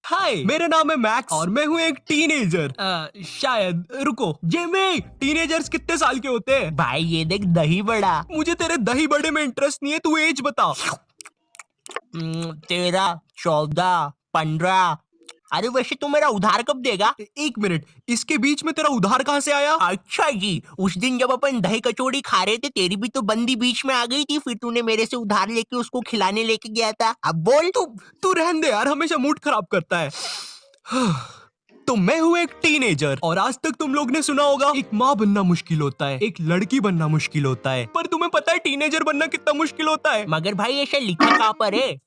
हाय, मेरा नाम है मैक्स और मैं हूँ एक टीनेजर। शायद। रुको, जिमी, टीनेजर्स कितने साल के होते हैं? भाई ये देख दही बड़ा। मुझे तेरे दही बड़े में इंटरेस्ट नहीं है, तू एज बता। 13, 14, 15। अरे वैसे तू मेरा उधार कब देगा? एक मिनट, इसके बीच में तेरा उधार कहाँ से आया? अच्छा जी, उस दिन जब अपन दही कचौड़ी खा रहे थे, तेरी भी तो बंदी बीच में आ गई थी, फिर तूने मेरे से उधार लेके उसको खिलाने लेके गया था। अब बोल। तू रहने दे यार, हमेशा मूड खराब करता है। तो मैं हूँ एक टीनेजर और आज तक तुम लोग ने सुना होगा एक माँ बनना मुश्किल होता है, एक लड़की बनना मुश्किल होता है, पर तुम्हें पता है टीनेजर बनना कितना मुश्किल होता है? मगर भाई ऐसा लिखा कहाँ पर है?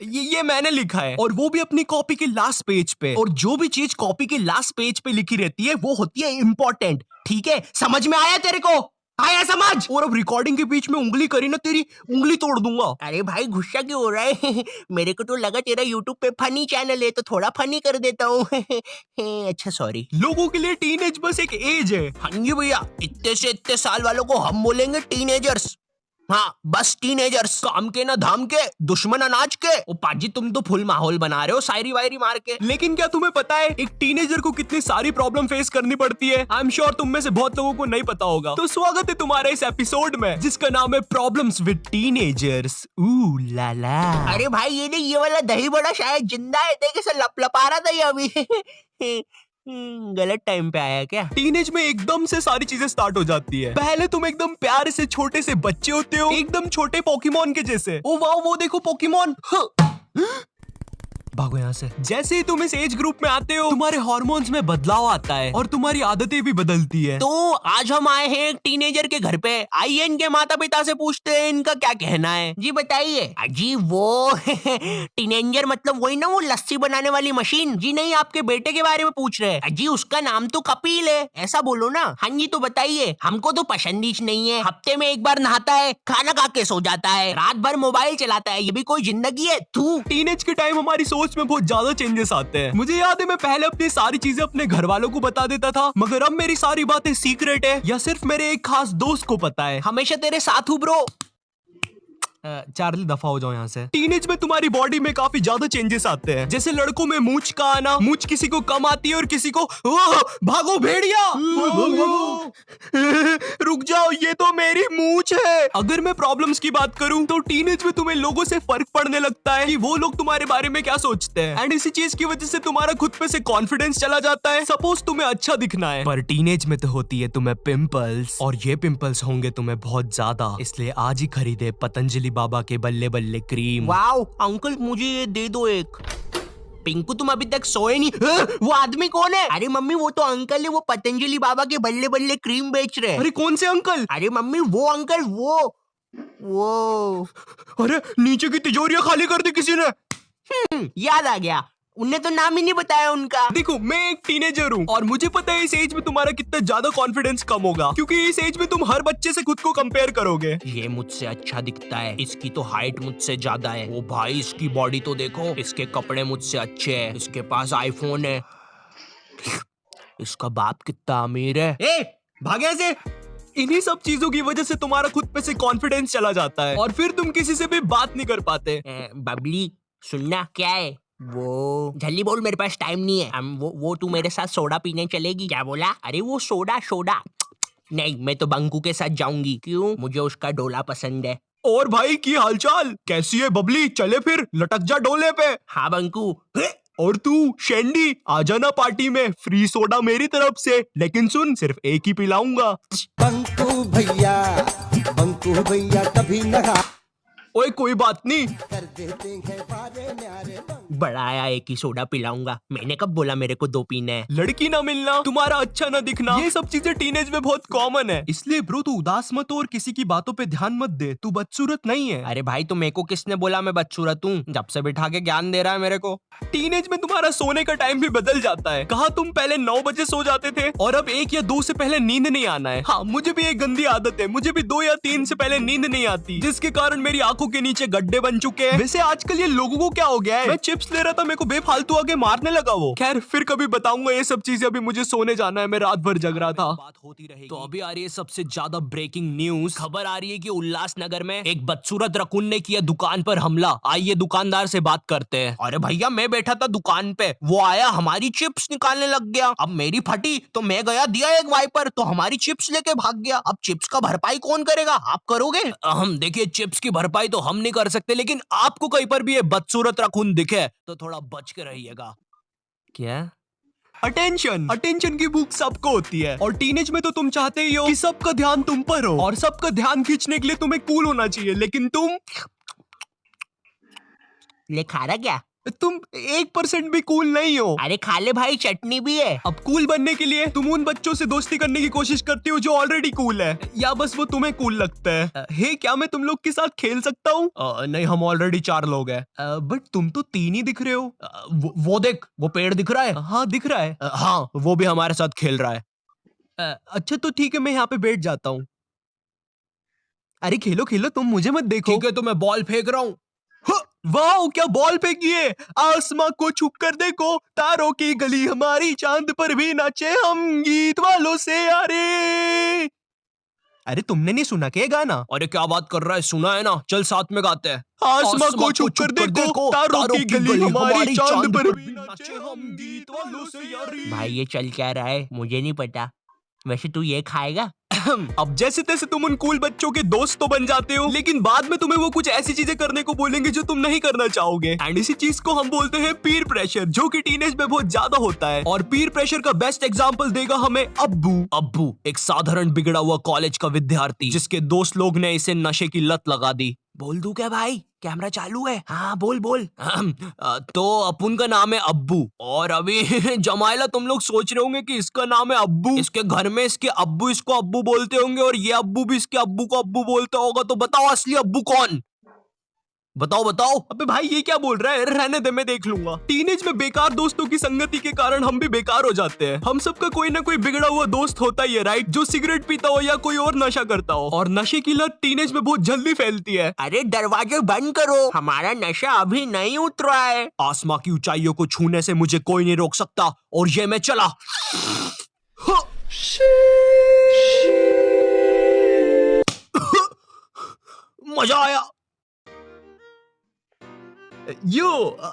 ये मैंने लिखा है, और वो भी अपनी कॉपी के लास्ट पेज पे। और जो भी चीज कॉपी के लास्ट पेज पे लिखी रहती है वो होती है इम्पोर्टेंट। ठीक है, समझ में आया तेरे को? आया समझ? और अब रिकॉर्डिंग के बीच में उंगली करी ना, तेरी उंगली तोड़ दूंगा। अरे भाई गुस्सा क्यों हो रहा है? मेरे को तो लगा तेरा यूट्यूब पे फनी चैनल है तो थोड़ा फनी कर देता हूँ। अच्छा सॉरी। लोगों के लिए टीनेज बस एक एज है। हाँ जी भैया, इतने से इतने साल वालों को हम बोलेंगे टीनेजर्स। हाँ, बस टीनेजर्स, काम के ना धाम के, दुश्मन अनाज के। ओ पाजी, तुम तो फुल माहौल बना रहे हो शायरी वायरी मार के। लेकिन क्या तुम्हें पता है एक टीनेजर को कितनी सारी प्रॉब्लम फेस करनी पड़ती है? आई एम श्योर तुम में से बहुत लोगों को नहीं पता होगा। तो स्वागत है तुम्हारे इस एपिसोड में जिसका नाम है प्रॉब्लम्स विद टीनेजर्स। ऊ ला ला। अरे भाई ये वाला दही बड़ा शायद जिंदा है, देख ऐसे लपलपा रहा था ये अभी। गलत टाइम पे आया क्या? टीनेज में एकदम से सारी चीजें स्टार्ट हो जाती है। पहले तुम एकदम प्यारे से छोटे से बच्चे होते हो, एकदम छोटे पोकेमॉन के जैसे। ओ वाह, वो देखो पोकेमॉन। भागो यहाँ से। जैसे ही तुम इस एज ग्रुप में आते हो तुम्हारे हार्मोन्स में बदलाव आता है और तुम्हारी आदतें भी बदलती है। तो आज हम आए हैं एक टीनेजर के घर पे। आइए इनके माता पिता से पूछते हैं इनका क्या कहना है। जी बताइए। जी वो टीनेजर मतलब वही ना, वो लस्सी बनाने वाली मशीन? जी नहीं, आपके बेटे के बारे में पूछ रहे हैं। जी उसका नाम तो कपिल है, ऐसा बोलो ना। हाँ जी, तो बताइए। हमको तो पसंद ही नहीं है, हफ्ते में एक बार नहाता है, खाना खा के सो जाता है, रात भर मोबाइल चलाता है, ये भी कोई जिंदगी है? तू। टीनेज के टाइम हमारी सोच में बहुत ज्यादा चेंजेस आते हैं। मुझे याद है मैं पहले अपनी सारी चीजें अपने घर वालों को बता देता था, मगर अब मेरी सारी बातें सीक्रेट है या सिर्फ मेरे एक खास दोस्त को पता है। हमेशा तेरे साथ हूँ ब्रो। चार्ली दफा हो जाओ यहाँ से। टीनेज में तुम्हारी बॉडी में काफी ज्यादा चेंजेस आते हैं, जैसे लड़कों में मूंछ का आना। मूंछ किसी को कम आती है और किसी को भागो भेड़िया। रुक जाओ, ये तो मेरी मूंछ है। अगर मैं प्रॉब्लम्स की बात करूं तो टीनेज में तुम्हें लोगों से फर्क पड़ने लगता है कि वो लोग तुम्हारे बारे में क्या सोचते हैं, एंड इसी चीज की वजह से तुम्हारा खुद पे से कॉन्फिडेंस चला जाता है। सपोज तुम्हें अच्छा दिखना है, पर टीनेज में तो होती है तुम्हें पिंपल्स, और ये पिंपल्स होंगे तुम्हें बहुत ज्यादा। इसलिए आज ही खरीदे पतंजलि बाबा के बल्ले बल्ले क्रीम। वाओ अंकल, मुझे ये दे दो एक। पिंकू तुम अभी तक सोए नहीं? वो आदमी कौन है? अरे मम्मी वो तो अंकल है, वो पतंजलि बाबा के बल्ले बल्ले क्रीम बेच रहे हैं। अरे कौन से अंकल? अरे मम्मी वो अंकल, वो। अरे नीचे की तिजोरियां खाली कर दी किसी ने। याद आ गया, उन्हें तो नाम ही नहीं बताया उनका। देखो मैं एक टीनेजर हूँ और मुझे पता है इस एज में तुम्हारा कितना ज्यादा कॉन्फिडेंस कम होगा, क्योंकि इस एज में तुम हर बच्चे से खुद को कंपेयर करोगे। ये मुझसे अच्छा दिखता है, इसकी तो हाइट मुझसे ज्यादा है। ओ भाई इसकी बॉडी तो देखो, इसके कपड़े मुझसे अच्छे हैं, इसके पास आईफोन है, इसका बाप कितना अमीर है। ए, भागे से। इन्हीं सब चीजों की वजह से तुम्हारा खुद पे से कॉन्फिडेंस चला जाता है और फिर तुम किसी से भी बात नहीं कर पाते। बबली सुनना, क्या है वो? जल्दी बोल, मेरे पास टाइम नहीं है। वो तू मेरे साथ सोडा पीने चलेगी? क्या बोला? अरे वो सोडा नहीं, मैं तो बंकू के साथ जाऊंगी। क्यों? मुझे उसका डोला पसंद है। और भाई की हालचाल कैसी है बबली? चले फिर, लटक जा डोले पे। हाँ बंकू। और तू शेंडी, आ जाना पार्टी में, फ्री सोडा मेरी तरफ से, लेकिन सुन सिर्फ एक ही पिलाऊंगा। बंकू भैया कभी न। ओए कोई बात नहीं, कर देते हैं बारे न्यारे। बड़ा आया, एक ही सोडा पिलाऊंगा। मैंने कब बोला मेरे को 2 पीने हैं? लड़की ना मिलना, तुम्हारा अच्छा ना दिखना, ये सब चीजें टीनेज में बहुत कॉमन है। इसलिए ब्रो तू उदास मत हो और किसी की बातों पे ध्यान मत दे। तू बदसूरत नहीं है। अरे भाई तो मेरे को किसने बोला मैं बदसूरत हूँ? जब से बिठा के ज्ञान दे रहा है मेरे को। टीनेज में तुम्हारा सोने का टाइम भी बदल जाता है। कहा तुम पहले 9 बजे सो जाते थे और अब 1 या 2 से पहले नींद नहीं आना है। हाँ, मुझे भी एक गंदी आदत है, मुझे भी 2 या 3 से पहले नींद नहीं आती, जिसके कारण मेरी आंखों के नीचे गड्ढे बन चुके हैं। वैसे आजकल ये लोगों को क्या हो गया है, मैं चिप्स चिप्स ले रहा था, मेरे को बेफालतू आके मारने लगा वो। खैर फिर कभी बताऊंगा ये सब चीजें, अभी मुझे सोने जाना है, मैं रात भर जग रहा था। बात होती रहेगी। तो अभी आ रही है सबसे ज्यादा ब्रेकिंग न्यूज। खबर आ रही है कि उल्लासनगर में एक बदसूरत रकुन ने किया दुकान पर हमला। आइए दुकानदार से बात करते हैं। अरे भैया मैं बैठा था दुकान पे, वो आया हमारी चिप्स निकालने लग गया। अब मेरी फटी तो मैं गया दिया एक वाइपर, तो हमारी चिप्स लेके भाग गया। अब चिप्स का भरपाई कौन करेगा, आप करोगे? हम देखिए चिप्स की भरपाई तो हम नहीं कर सकते, लेकिन आपको कहीं पर भी ये बदसूरत रखून दिखे तो थोड़ा बच के रहिएगा। क्या? अटेंशन, अटेंशन की भूख सबको होती है, और टीनेज में तो तुम चाहते ही हो कि सबका ध्यान तुम पर हो, और सबका ध्यान खींचने के लिए तुम्हें कूल होना चाहिए, लेकिन ले खा रहा क्या? तुम 1% भी कूल नहीं हो। अरे खा ले भाई, चटनी भी है। अब कूल बनने के लिए तुम उन बच्चों से दोस्ती करने की कोशिश करती हो जो ऑलरेडी कूल है, या बस वो तुम्हें कूल लगता है। हे क्या मैं तुम लोग के साथ खेल सकता हूँ? नहीं, हम ऑलरेडी 4 लोग हैं। बट तुम तो 3 ही दिख रहे हो। वो देख, वो पेड़ दिख रहा है। हाँ दिख रहा है। हाँ, वो भी हमारे साथ खेल रहा है। अच्छा तो ठीक है, मैं यहाँ पे बैठ जाता हूँ। अरे खेलो खेलो, तुम मुझे मत देखो। ठीक है तो मैं बॉल फेंक रहा हूँ। वाह क्या बॉल फेंकी है, आसमां को छू कर देखो, तारों की गली हमारी, चांद पर भी नाचे हम गीत वालों से यारे। अरे तुमने नहीं सुना क्या गाना? अरे क्या बात कर रहा है, सुना है ना, चल साथ में गाते हैं। आसमां को छू कर देखो, तारों की गली हमारी, चांद पर भी नाचे हम गीत वालों से यारे। भाई ये चल क्या रहा है मुझे नहीं पता, वैसे तू ये खाएगा? अब जैसे तैसे तुम उन कूल बच्चों के दोस्त तो बन जाते हो, लेकिन बाद में तुम्हें वो कुछ ऐसी चीजें करने को बोलेंगे जो तुम नहीं करना चाहोगे। एंड इसी चीज को हम बोलते हैं पीर प्रेशर, जो कि टीनेज में बहुत ज्यादा होता है। और पीर प्रेशर का बेस्ट एग्जांपल देगा हमें अब्बू। अब्बू एक साधारण बिगड़ा हुआ कॉलेज का विद्यार्थी, जिसके दोस्त लोग ने इसे नशे की लत लगा दी। बोल दूं क्या भाई, कैमरा चालू है? हाँ बोल बोल। तो अपुन का नाम है अब्बू, और अभी जमाइला तुम लोग सोच रहे होंगे कि इसका नाम है अब्बू, इसके घर में इसके अब्बू इसको अब्बू बोलते होंगे, और ये अब्बू भी इसके अब्बू को अब्बू बोलता होगा। तो बताओ असली अब्बू कौन? बताओ बताओ। अबे भाई ये क्या बोल रहा है, रहने दे, मैं देख लूंगा। टीनेज में बेकार दोस्तों की संगति के कारण हम भी बेकार हो जाते हैं। हम सबका कोई ना कोई बिगड़ा हुआ दोस्त होता ही है, राइट, जो सिगरेट पीता हो या कोई और नशा करता हो, और नशे की लत टीनेज में बहुत जल्दी फैलती है। अरे दरवाजे बंद करो, हमारा नशा अभी नहीं उतरा है। आसमां की ऊंचाइयों को छूने से मुझे कोई नहीं रोक सकता, और ये मैं चला। मजा आया। यो,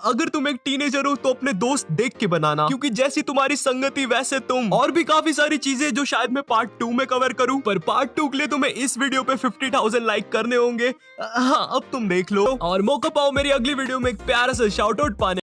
अगर तुम एक टीनेजर हो तो अपने दोस्त देख के बनाना, क्योंकि जैसी तुम्हारी संगति वैसे तुम। और भी काफी सारी चीजें जो शायद मैं पार्ट 2 में कवर करूं, पर पार्ट 2 के लिए तुम्हें इस वीडियो पे 50,000 लाइक करने होंगे। हाँ अब तुम देख लो, और मौका पाओ मेरी अगली वीडियो में एक प्यारा सा शाउट आउट पाने